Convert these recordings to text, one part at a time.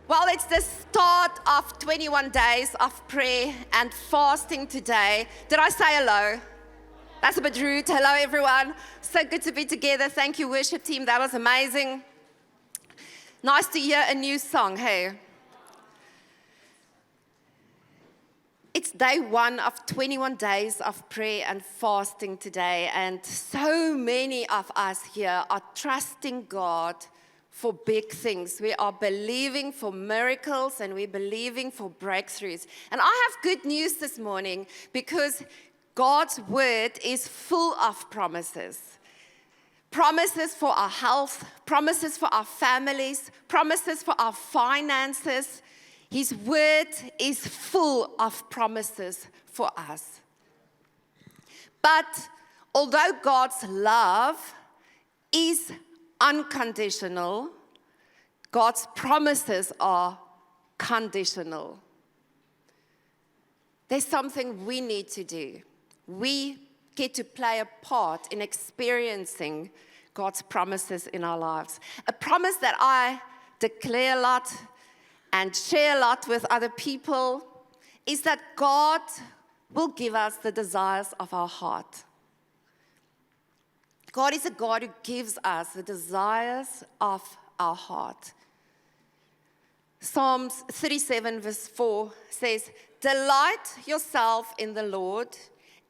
Well, it's the start of 21 days of prayer and fasting today. Did I say hello? That's a bit rude. Hello, everyone. So good to be together. Thank you, worship team. That was amazing. Nice to hear a new song, hey? It's day one of 21 days of prayer and fasting today, and so many of us here are trusting God for big things. We are believing for miracles and we're believing for breakthroughs. And I have good news this morning because God's word is full of promises. Promises for our health, promises for our families, promises for our finances. His word is full of promises for us. But although God's love is unconditional, God's promises are conditional. There's something we need to do. We get to play a part in experiencing God's promises in our lives. A promise that I declare a lot and share a lot with other people is that God will give us the desires of our heart. God is a God who gives us the desires of our heart. Psalms 37 verse 4 says, "Delight yourself in the Lord,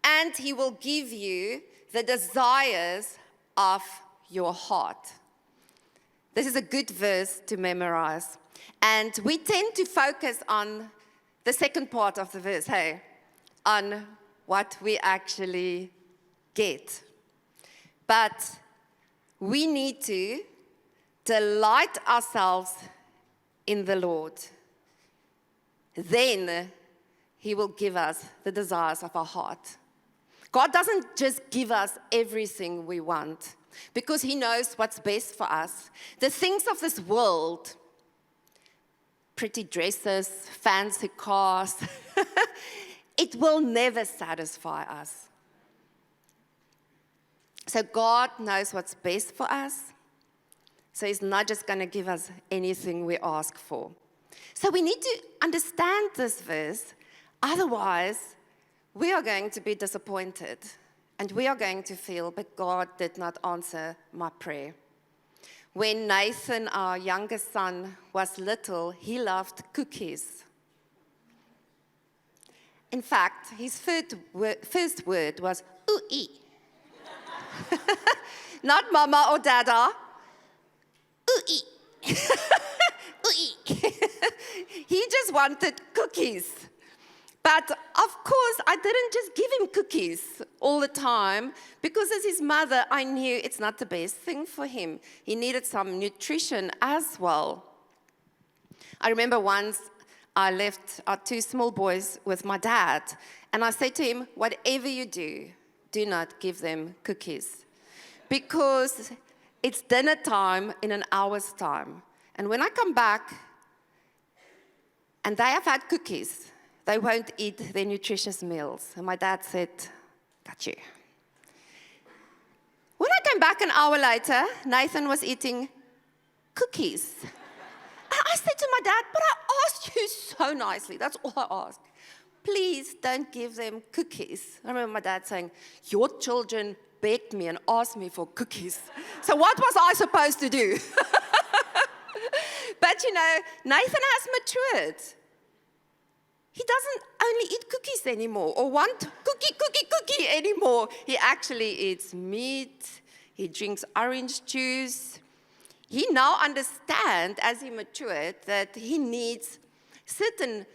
and He will give you the desires of your heart." This is a good verse to memorize. And we tend to focus on the second part of the verse, hey, on what we actually get. But we need to delight ourselves in the Lord. Then He will give us the desires of our heart. God doesn't just give us everything we want because He knows what's best for us. The things of this world, pretty dresses, fancy cars, it will never satisfy us. So God knows what's best for us. So He's not just going to give us anything we ask for. So we need to understand this verse. Otherwise, we are going to be disappointed. And we are going to feel, but God did not answer my prayer. When Nathan, our youngest son, was little, he loved cookies. In fact, his first word was, ooh-ee. Not mama or dada. Ooh-ee. Ooh-ee. He just wanted cookies. But of course, I didn't just give him cookies all the time because as his mother, I knew it's not the best thing for him. He needed some nutrition as well. I remember once I left our two small boys with my dad, and I said to him, whatever you do, do not give them cookies because it's dinner time in an hour's time. And when I come back and they have had cookies, they won't eat their nutritious meals. And my dad said, got you. When I came back an hour later, Nathan was eating cookies. And I said to my dad, but I asked you so nicely. That's all I asked. Please don't give them cookies. I remember my dad saying, your children begged me and asked me for cookies. So what was I supposed to do? But you know, Nathan has matured. He doesn't only eat cookies anymore or want cookie anymore. He actually eats meat. He drinks orange juice. He now understands, as he matured, that he needs certain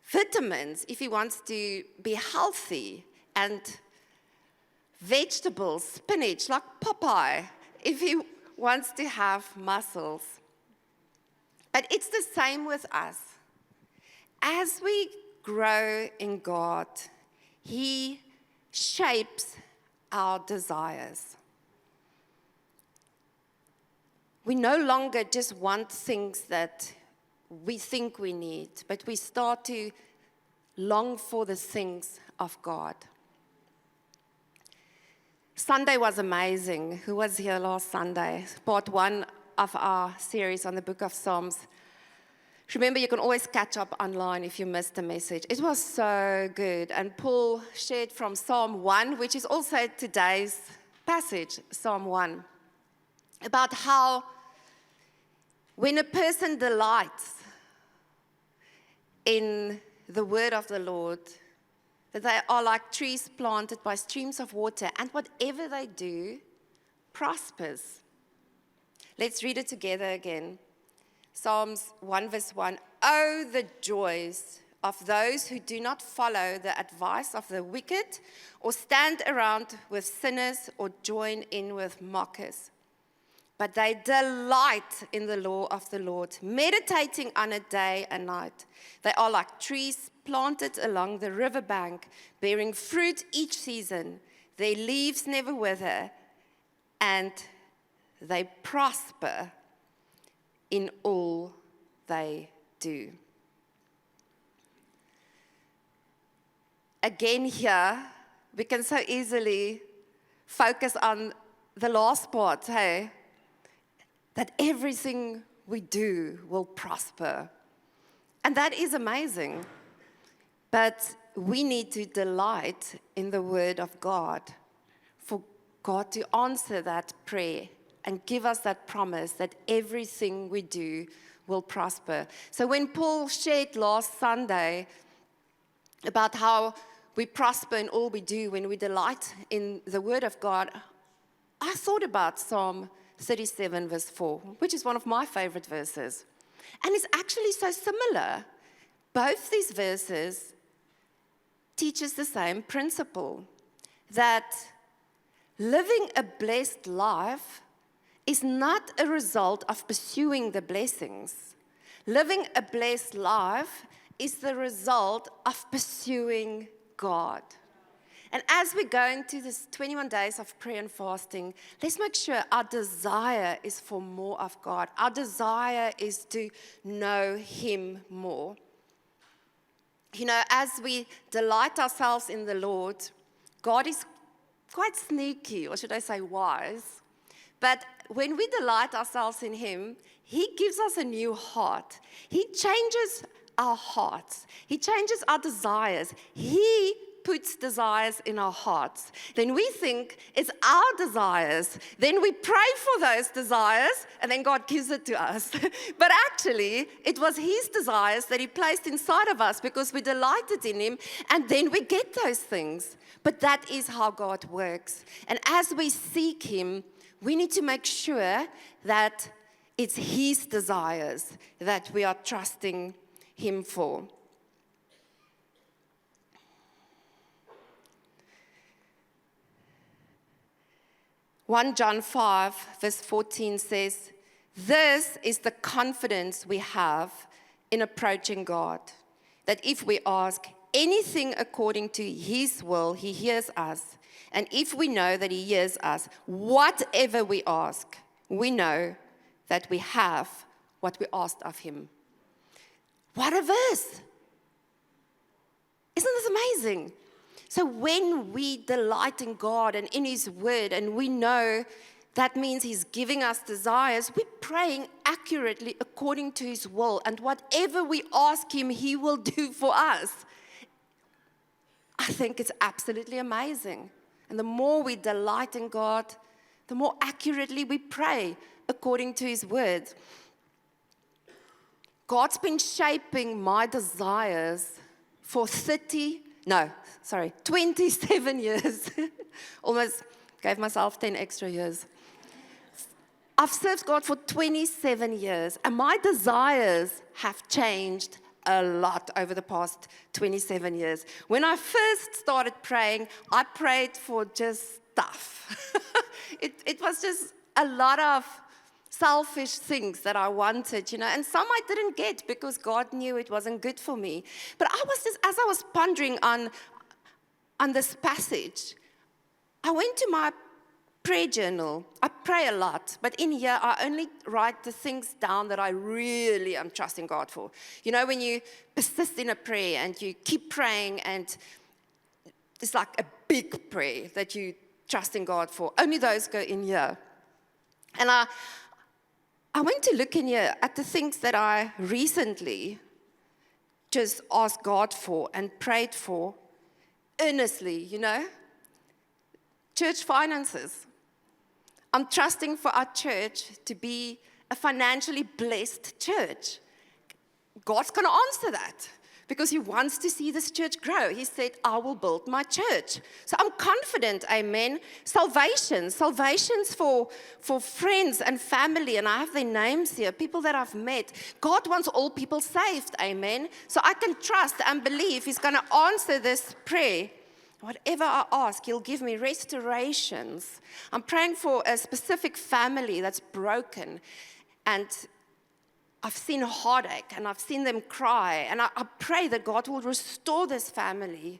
vitamins if he wants to be healthy, and vegetables, spinach, like Popeye, if he wants to have muscles. But it's the same with us. As we grow in God, He shapes our desires. We no longer just want things that we think we need, but we start to long for the things of God. Sunday was amazing. Who was here last Sunday? Part one of our series on the book of Psalms. Remember, you can always catch up online if you missed the message. It was so good. And Paul shared from Psalm 1, which is also today's passage, Psalm 1, about how when a person delights in the word of the Lord, that they are like trees planted by streams of water, and whatever they do prospers. Let's read it together again. Psalms 1 verse 1, "Oh, the joys of those who do not follow the advice of the wicked, or stand around with sinners, or join in with mockers. But they delight in the law of the Lord, meditating on it day and night. They are like trees planted along the riverbank, bearing fruit each season. Their leaves never wither, and they prosper in all they do." Again here, we can so easily focus on the last part, hey? That everything we do will prosper. And that is amazing. But we need to delight in the word of God for God to answer that prayer and give us that promise that everything we do will prosper. So when Paul shared last Sunday about how we prosper in all we do when we delight in the word of God, I thought about Psalm 37 verse 4, which is one of my favorite verses. And it's actually so similar. Both these verses teach us the same principle, that living a blessed life is not a result of pursuing the blessings. Living a blessed life is the result of pursuing God. And as we go into this 21 days of prayer and fasting, let's make sure our desire is for more of God. Our desire is to know Him more. You know, as we delight ourselves in the Lord, God is quite sneaky, or should I say wise. But when we delight ourselves in Him, He gives us a new heart. He changes our hearts. He changes our desires. He puts desires in our hearts. Then we think it's our desires. Then we pray for those desires, and then God gives it to us. But actually, it was His desires that He placed inside of us because we delighted in Him, and then we get those things. But that is how God works. And as we seek Him, we need to make sure that it's His desires that we are trusting Him for. John 5 verse 14 says, "This is the confidence we have in approaching God, that if we ask anything according to His will, He hears us. And if we know that He hears us, whatever we ask, we know that we have what we asked of Him." What a verse! Isn't this amazing? So when we delight in God and in His word, and we know that means He's giving us desires, we're praying accurately according to His will. And whatever we ask Him, He will do for us. I think it's absolutely amazing. And the more we delight in God, the more accurately we pray according to His word. God's been shaping my desires for 27 years. Almost gave myself 10 extra years. I've served God for 27 years, and my desires have changed a lot over the past 27 years. When I first started praying, I prayed for just stuff. It was just a lot of selfish things that I wanted, and some I didn't get because God knew it wasn't good for me. But as I was pondering on this passage, I went to my prayer journal. I pray a lot, but in here I only write the things down that I really am trusting God for. When you persist in a prayer and you keep praying, and it's like a big prayer that you trust in God for, only those go in here. And I went to look in here at the things that I recently just asked God for and prayed for earnestly, Church finances. I'm trusting for our church to be a financially blessed church. God's going to answer that because He wants to see this church grow. He said, I will build my church. So I'm confident, amen. Salvations for friends and family, and I have their names here, people that I've met. God wants all people saved, amen. So I can trust and believe He's going to answer this prayer. Whatever I ask, He'll give me restorations. I'm praying for a specific family that's broken, and I've seen heartache, and I've seen them cry, and I pray that God will restore this family.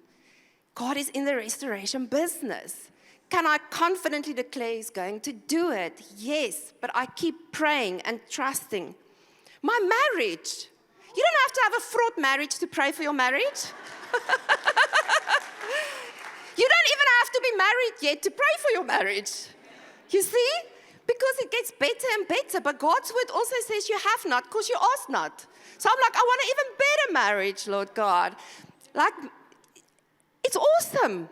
God is in the restoration business. Can I confidently declare He's going to do it? Yes, but I keep praying and trusting. My marriage. You don't have to have a fraught marriage to pray for your marriage. You don't even have to be married yet to pray for your marriage. You see? Because it gets better and better. But God's word also says you have not because you ask not. So I'm like, I want an even better marriage, Lord God. Like, it's awesome.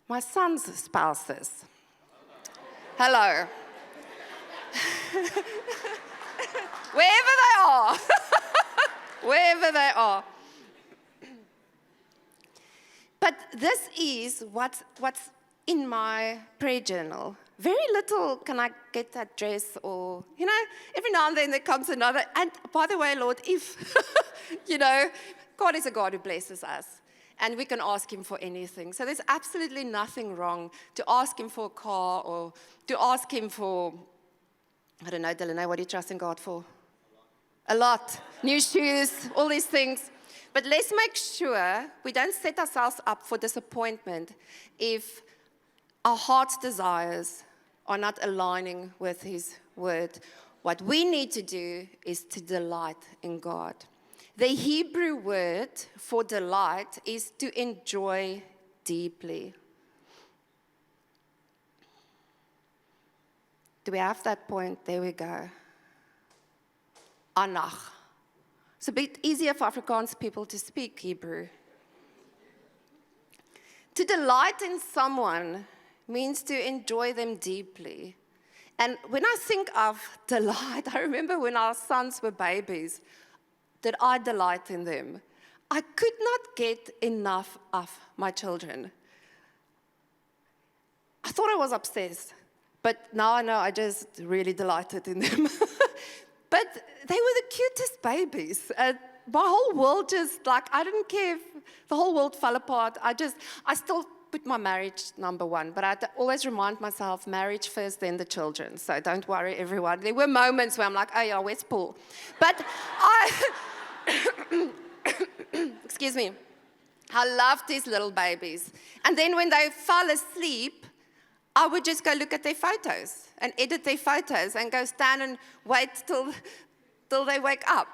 My son's spouses. Hello. Wherever they are. Wherever they are. But this is what's in my prayer journal. Very little can I get that dress or, every now and then there comes another. And by the way, Lord, if, God is a God who blesses us. And we can ask Him for anything. So there's absolutely nothing wrong to ask Him for a car or to ask Him for, I don't know, Dylan, what are you trusting God for? A lot. New shoes, all these things. But let's make sure we don't set ourselves up for disappointment if our heart's desires are not aligning with His word. What we need to do is to delight in God. The Hebrew word for delight is to enjoy deeply. Do we have that point? There we go. Anach. It's a bit easier for Afrikaans people to speak Hebrew. To delight in someone means to enjoy them deeply. And when I think of delight, I remember when our sons were babies, that I delight in them. I could not get enough of my children. I thought I was obsessed, but now I know I just really delighted in them. But they were the cutest babies. My whole world just, I didn't care if the whole world fell apart. I still put my marriage number one, but I always remind myself, marriage first, then the children. So don't worry, everyone. There were moments where I'm like, oh yeah, where's Paul? But excuse me, I loved these little babies. And then when they fell asleep, I would just go look at their photos and edit their photos and go stand and wait till they wake up.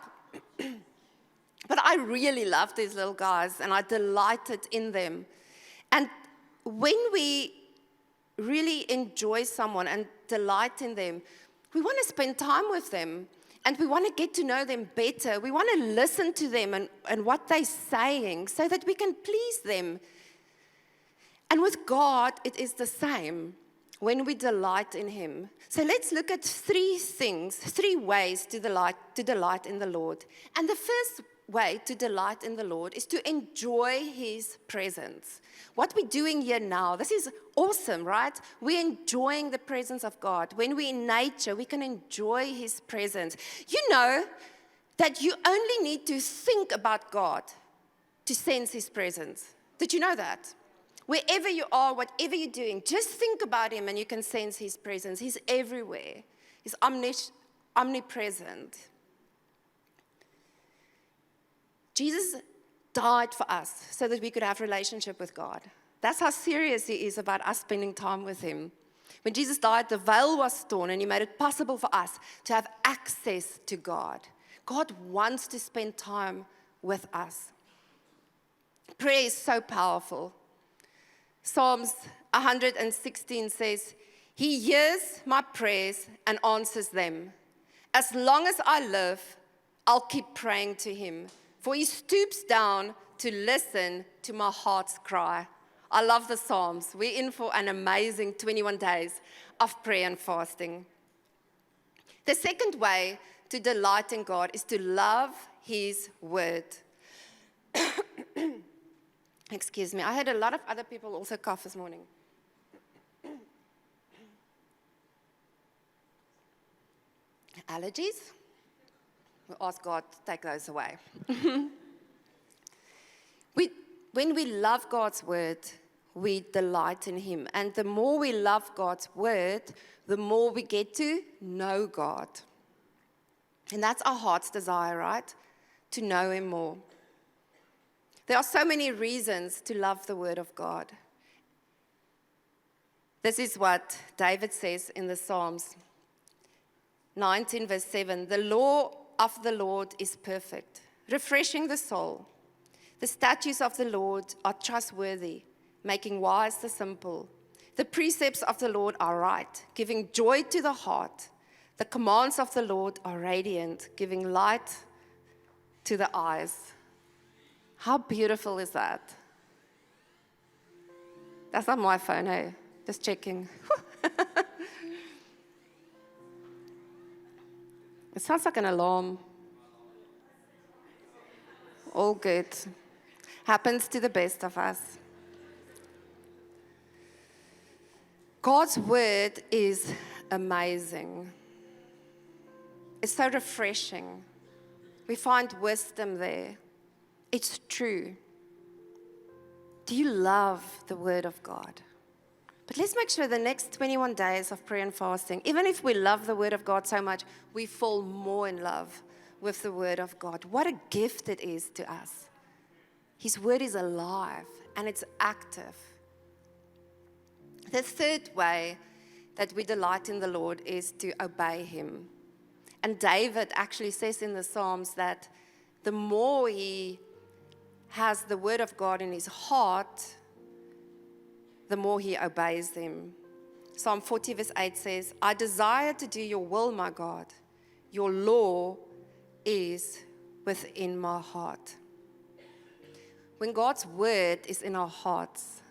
But I really loved these little guys, and I delighted in them. And when we really enjoy someone and delight in them, we want to spend time with them, and we want to get to know them better. We want to listen to them and what they're saying so that we can please them. And with God, it is the same when we delight in Him. So let's look at three ways to delight in the Lord. And the first way to delight in the Lord is to enjoy His presence. What we're doing here now, this is awesome, right? We're enjoying the presence of God. When we're in nature, we can enjoy His presence. You know that you only need to think about God to sense His presence. Did you know that? Wherever you are, whatever you're doing, just think about Him and you can sense His presence. He's everywhere. He's omnipresent. Jesus died for us so that we could have a relationship with God. That's how serious He is about us spending time with Him. When Jesus died, the veil was torn and He made it possible for us to have access to God. God wants to spend time with us. Prayer is so powerful. Psalms 116 says, He hears my prayers and answers them. As long as I live, I'll keep praying to him, for he stoops down to listen to my heart's cry. I love the Psalms. We're in for an amazing 21 days of prayer and fasting. The second way to delight in God is to love his word. Excuse me, I had a lot of other people also cough this morning. Allergies? We ask God to take those away. When we love God's word, we delight in him. And the more we love God's word, the more we get to know God. And that's our heart's desire, right? To know him more. There are so many reasons to love the word of God. This is what David says in the Psalms 19 verse 7. The law of the Lord is perfect, refreshing the soul. The statutes of the Lord are trustworthy, making wise the simple. The precepts of the Lord are right, giving joy to the heart. The commands of the Lord are radiant, giving light to the eyes. How beautiful is that? That's not my phone, hey? Just checking. It sounds like an alarm. All good. Happens to the best of us. God's word is amazing. It's so refreshing. We find wisdom there. It's true. Do you love the word of God? But let's make sure the next 21 days of prayer and fasting, even if we love the word of God so much, we fall more in love with the word of God. What a gift it is to us. His word is alive and it's active. The third way that we delight in the Lord is to obey him. And David actually says in the Psalms that the more he has the word of God in his heart, the more he obeys him. Psalm 40 verse 8 says, I desire to do your will, my God. Your law is within my heart. When God's word is in our hearts,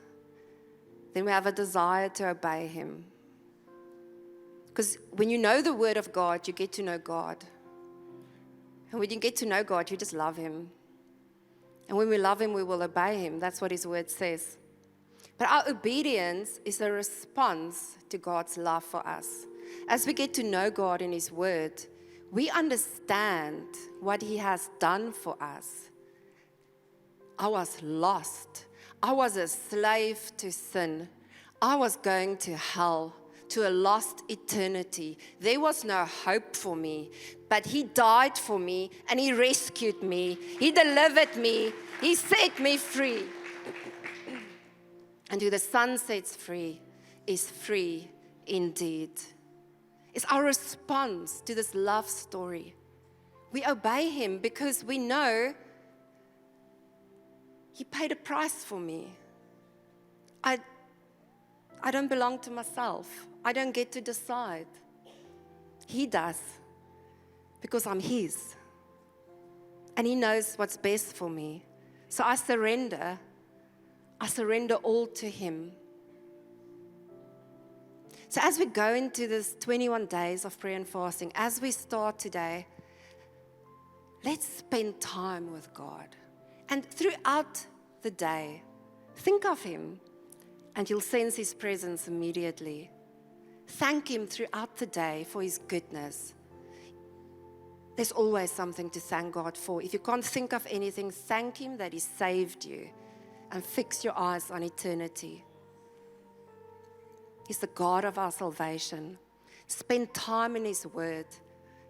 then we have a desire to obey him. Because when you know the word of God, you get to know God. And when you get to know God, you just love him. And when we love him, we will obey him. That's what his word says. But our obedience is a response to God's love for us. As we get to know God in his word, we understand what he has done for us. I was lost. I was a slave to sin. I was going to hell, to a lost eternity. There was no hope for me, but he died for me and he rescued me. He delivered me. He set me free. And who the Son sets free is free indeed. It's our response to this love story. We obey him because we know he paid a price for me. I don't belong to myself. I don't get to decide. He does, because I'm his. And he knows what's best for me. So I surrender all to him. So as we go into this 21 days of prayer and fasting, as we start today, let's spend time with God. And throughout the day, think of him, and you'll sense his presence immediately. Thank him throughout the day for his goodness. There's always something to thank God for. If you can't think of anything, thank him that he saved you, and fix your eyes on eternity. He's the God of our salvation. Spend time in his word.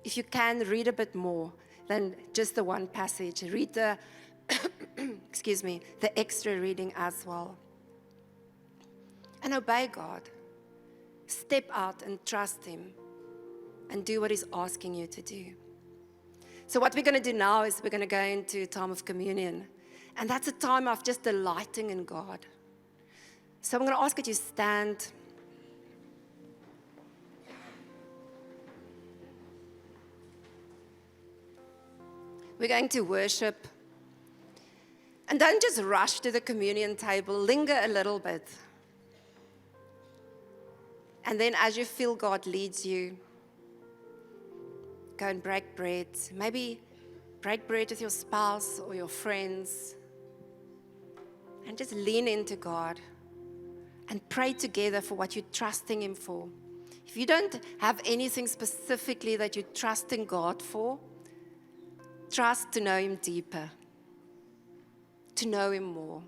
If you can, read a bit more than just the one passage. Read the the extra reading as well. And obey God. Step out and trust him and do what he's asking you to do. So what we're going to do now is we're going to go into a time of communion. And that's a time of just delighting in God. So I'm going to ask that you stand. We're going to worship. And don't just rush to the communion table. Linger a little bit. And then as you feel God leads you, go and break bread. Maybe break bread with your spouse or your friends. And just lean into God and pray together for what you're trusting Him for. If you don't have anything specifically that you're trusting God for, trust to know Him deeper, to know Him more.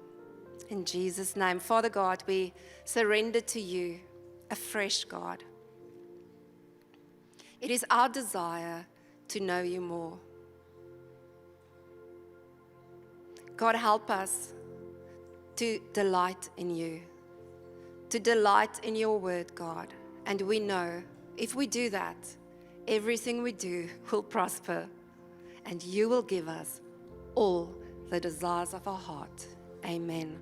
In Jesus' name, Father God, we surrender to You, a fresh God. It is our desire to know You more. God, help us to delight in You, to delight in Your word, God. And we know if we do that, everything we do will prosper, and You will give us all the desires of our heart. Amen.